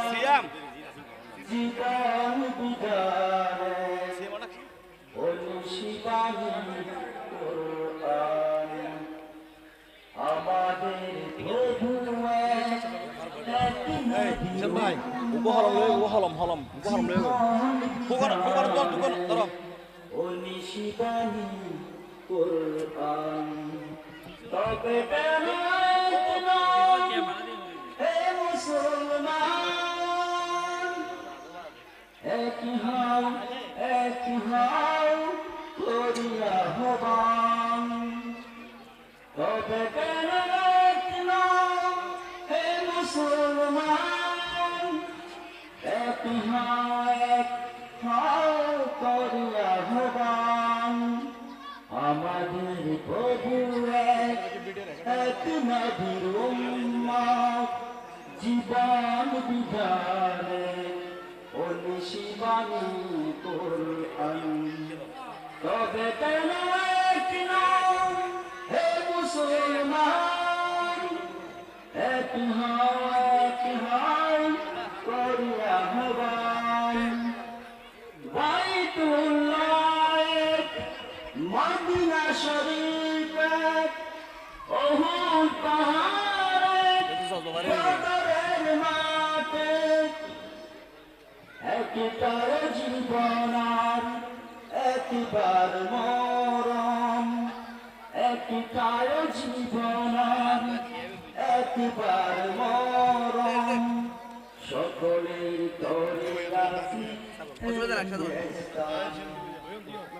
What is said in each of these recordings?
সিয়াম জীবন বিদারে শিবানী আমাদের ভাই হলম শিবানী তবে হে মুসলমান এক হাও করিয়া হবান তবে কেন হে মুসলমান এক হাও করিয়া হবান আমাদের প্রভু এক নবীর উম্মত জীবন বিধানে শিবানী কোরআন তবে কেন হে মুসলমান এক হাও করিয়া হবান বাইতুল্লাহ মদিনা শরীফ ওহুদ পাহাড়ের মাঠে একটার জীবনার একবার মরম একটার জীবনার একবার মরম সকলের তরে রাখি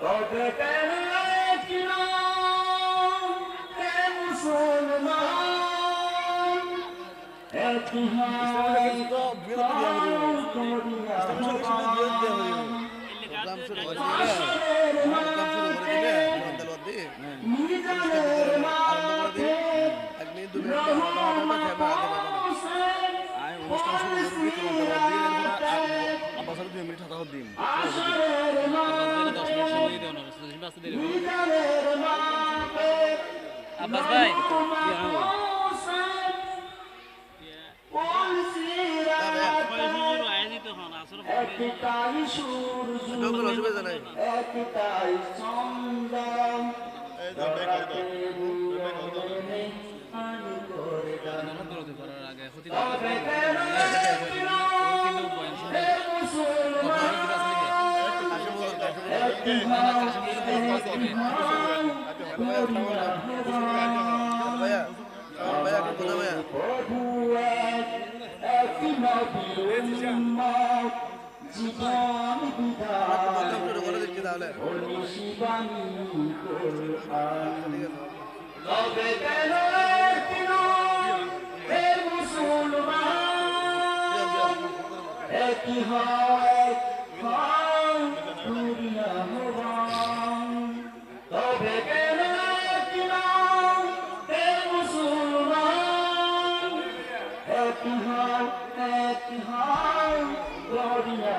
তবে কেন মুসলমান এক আব্বাস ভাই একটাই সূর্য একটাই চন্দ্র জীবন বিধান শিবানী তবে কেন হে মুসলমান একই হয় তবে কেন হে মুসলমান একই হয় গড়িয়া